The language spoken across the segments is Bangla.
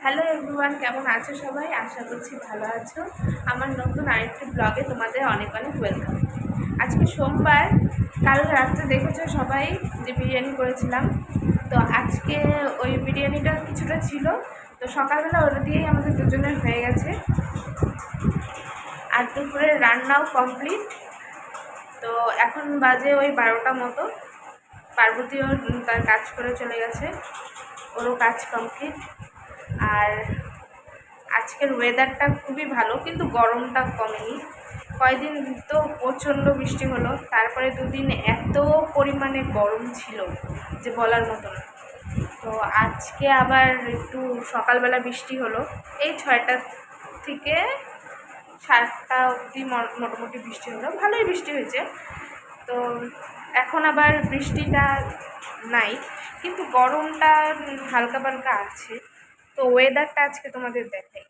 হ্যালো এভরিওয়ান, কেমন আছো সবাই? আশা করছি ভালো আছো। আমার নতুন আরেকটি ব্লগে তোমাদের অনেক অনেক ওয়েলকাম। আজকে সোমবার, কাল রাত্রে দেখেছো সবাই যে বিরিয়ানি করেছিলাম। তো আজকে ওই বিরিয়ানিটা কিছুটা ছিল, তো সকালবেলা ওটা দিয়েই আমাদের দুজনের হয়ে গেছে। আর দুপুরে রান্নাও কমপ্লিট। তো এখন বাজে ওই 12টা মতো। পার্বতীও তার কাজ করে চলে গেছে, ওরও কাজ কমপ্লিট। আর আজকের ওয়েদারটা খুবই ভালো, কিন্তু গরমটা কমেনি। কয়েকদিন তো প্রচণ্ড বৃষ্টি হলো, তারপরে দুদিন এত পরিমাণে গরম ছিল যে বলার মতো না। তো আজকে আবার একটু সকালবেলা বৃষ্টি হলো, এই 6টা থেকে 7টা অবধি মোটামুটি বৃষ্টি হলো, ভালোই বৃষ্টি হয়েছে। তো এখন আবার বৃষ্টিটা নাই, কিন্তু গরমটা হালকা পালকা আছে। তো ওয়েদারটা আজকে তোমাদের দেখাই।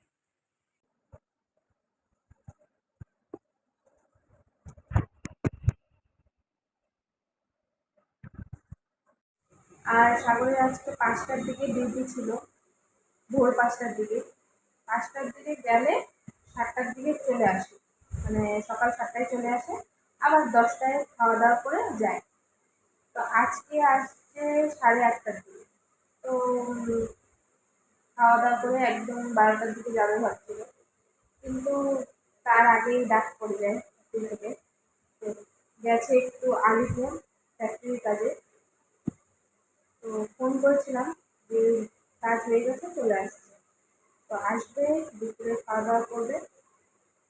আর সাগরের আজকে 5টার দিকে ডিউটি ছিল, ভোর 5টার দিকে। 5টার দিকে গেলে 7টার দিকে চলে আসে, মানে সকাল 7টায় চলে আসে, আবার 10টায় খাওয়া দাওয়া করে যায়। তো আজকে আসছে 8:30টার দিকে। তো খাওয়া দাওয়া করে একদম 12টার দিকে যাবে ভাবছিল, কিন্তু তার আগেই ডাক পড়ে যায় স্কুল থেকে। তো গেছে একটু আলিপুর ফ্যাক্টরির কাজে। তো ফোন করেছিলাম যে কাজ হয়ে গেছে, চলে আসছে। তো আসবে, দুপুরে খাওয়া দাওয়া করবে,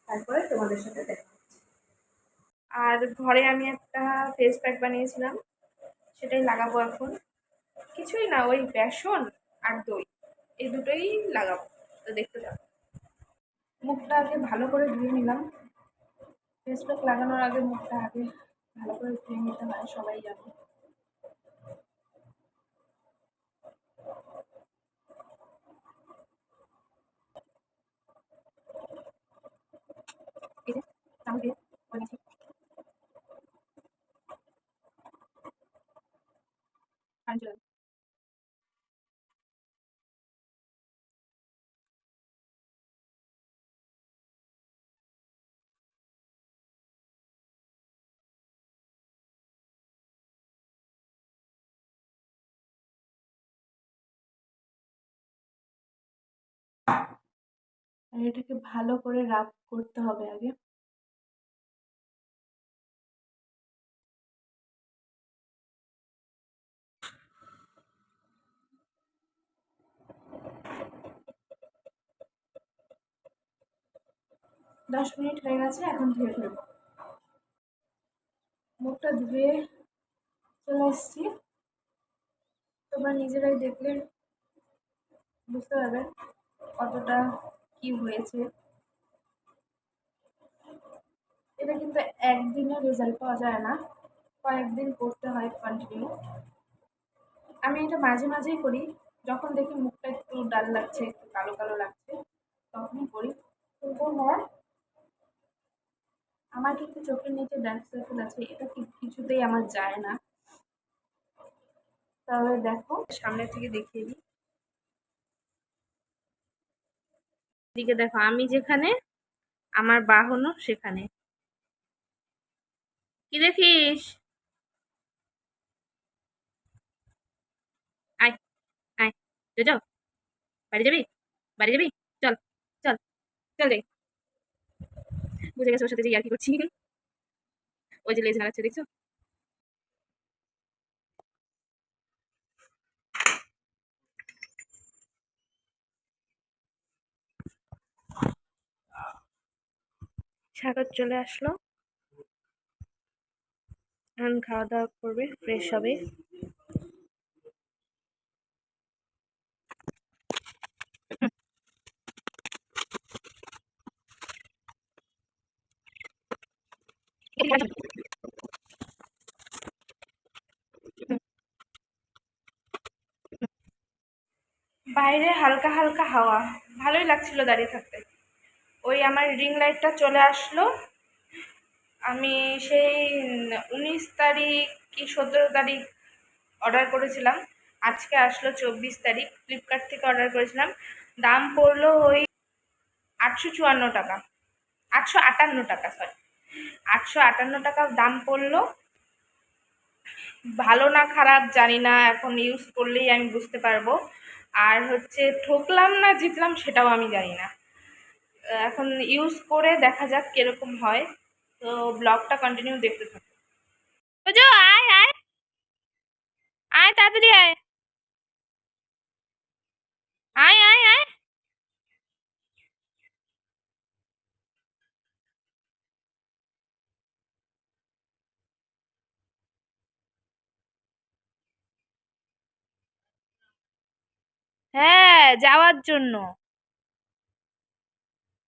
তারপরে তোমাদের সাথে দেখা হচ্ছে। আর ঘরে আমি একটা ফেস প্যাক বানিয়েছিলাম, সেটাই লাগাবো এখন। কিছুই না, ওই বেসন আর দই, এই দুটোই লাগাবো। তো দেখতে যাবো। মুখটা আগে ভালো করে ধুয়ে নিলাম। ফেস প্যাক লাগানোর আগে মুখটা আগে ভালো করে ধুয়ে নিতে হয়, সবাই জানে। এই যে চামচ দিয়ে করে নিচ্ছি। কারেন্ট চলে গেল। আর এটাকে ভালো করে রাব করতে হবে আগে। দশ মিনিট হয়ে গেছে, এখন ধুয়ে ফেলবো। মুখটা ধুয়ে চলে এসেছি। তোমরা নিজেরাই দেখলে বুঝতে পারবে কতটা কি হয়েছে। এটা কিন্তু একদিনে রেজাল্ট পাওয়া যায় না, কয়েকদিন করতে হয় কন্টিনিউ। আমি এটা মাঝে মাঝেই করি, যখন দেখি মুখটা একটু ডাল লাগছে, একটু কালো কালো লাগছে, তখনই করি। কিন্তু হ্যাঁ, আমার কিন্তু চোখের নিচে ডার্ক সার্কেল আছে, এটা কিছুতেই আমার যায় না। তাহলে দেখো, সামনে থেকে দেখিয়ে দিই। দিকে দেখো, আমি যেখানে, আমার বাহনও সেখানে। কি দেখিস? আয়, আয়, যাও, বাড়ি যাবি? বাড়ি যাবি? চল, চল, চল যাই। বুঝে গেছে ওর সাথে যে ইয়ার্কি করছি। ওই যে লেজ নাড়াচ্ছে, দেখছো? সাগর চলে আসলো, এখন খাওয়া দাওয়া করবে, ফ্রেশ হবে। বাইরে হালকা হালকা হাওয়া, ভালোই লাগছিল দাঁড়িয়ে থাকতে। ওই আমার রিং লাইটটা চলে আসলো। আমি সেই 19 তারিখ কি 17 তারিখ অর্ডার করেছিলাম, আজকে আসলো 24 তারিখ। ফ্লিপকার্ট থেকে অর্ডার করেছিলাম। দাম পড়লো ওই 854 টাকা, 858 টাকা, সরি, 858 টাকা দাম পড়লো। ভালো না খারাপ জানি না, এখন ইউজ করলেই আমি বুঝতে পারবো। আর হচ্ছে ঠকলাম না জিতলাম সেটাও আমি জানি না। এখন ইউজ করে দেখা যাক কিরকম হয়। তো ব্লগটা কন্টিনিউ দেখতে থাকো। বুঝো, আয় আয় আয়, তাড়াতাড়ি আয়, আয় আয় আয়। হ্যাঁ, যাওয়ার জন্য।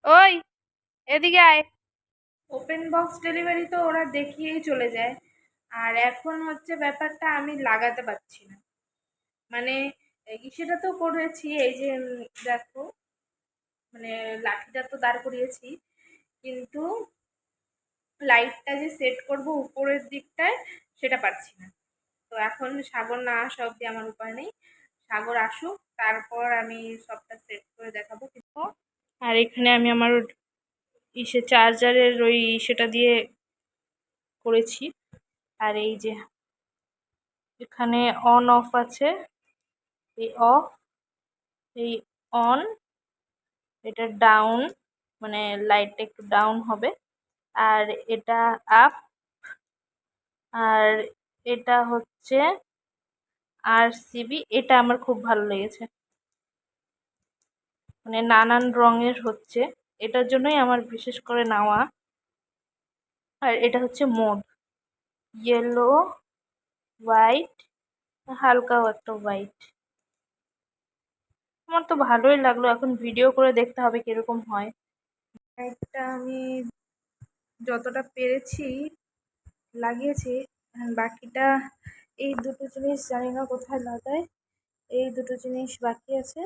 ওই, এদিকে আয়। ওপেন বক্স ডেলিভারি তো ওরা দেখিয়েই চলে যায়। আর এখন হচ্ছে ব্যাপারটা, আমি লাগাতে পারছি না। মানে সেটা তো করেছি, এই যে দেখো, মানে লাঠিটা তো দাঁড় করিয়েছি, কিন্তু লাইটটা যে সেট করব উপরের দিকটায়, সেটা পারছি না। তো এখন সাগর না আসা অব্দি আমার উপায় নেই। সাগর আসুক, তারপর আমি সবটা সেট করে দেখাবো কিন্তু। আর এখানে আমি আমার চার্জারের ওই সেটা দিয়ে করেছি। আর এই যে এখানে অন অফ আছে, এই অফ, এই অন, এটা ডাউন, মানে লাইটটা একটু ডাউন হবে। আর এটা আপ, আর এটা হচ্ছে RCB। এটা আমার খুব ভালো লেগেছে, মানে নানান রঙের হচ্ছে, এটার জন্যই আমার বিশেষ করে নেওয়া। আর এটা হচ্ছে মোড, ইয়েলো, হোয়াইট, হালকাও একটা হোয়াইট। আমার তো ভালোই লাগলো, এখন ভিডিও করে দেখতে হবে কিরকম হয়। লাইটটা আমি যতটা পেরেছি লাগিয়েছি, বাকিটা এই দুটো জিনিস জানি না কোথায় লাগাই, এই দুটো জিনিস বাকি আছে।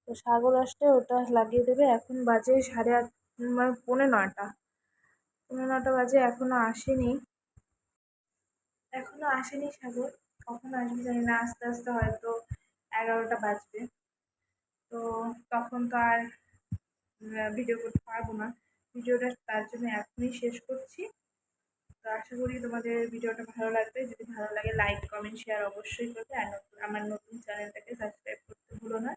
তো সাগর আসলে ওটা লাগিয়ে দেবে। এখন বাজে 8:30, মানে পৌনে নটা বাজে, এখনো আসেনি সাগর। কখন আসবে জানি না, আস্তে আস্তে হয়তো 11টা বাজবে। তো তখন তো আর ভিডিও করতে পারবো না। ভিডিওটা তার জন্য এখনই শেষ করছি। তো আশা করি তোমাদের ভিডিওটা ভালো লাগবে। যদি ভালো লাগে লাইক কমেন্ট শেয়ার অবশ্যই করবে। আর আমার নতুন চ্যানেলটাকে সাবস্ক্রাইব করতে ভুলো না।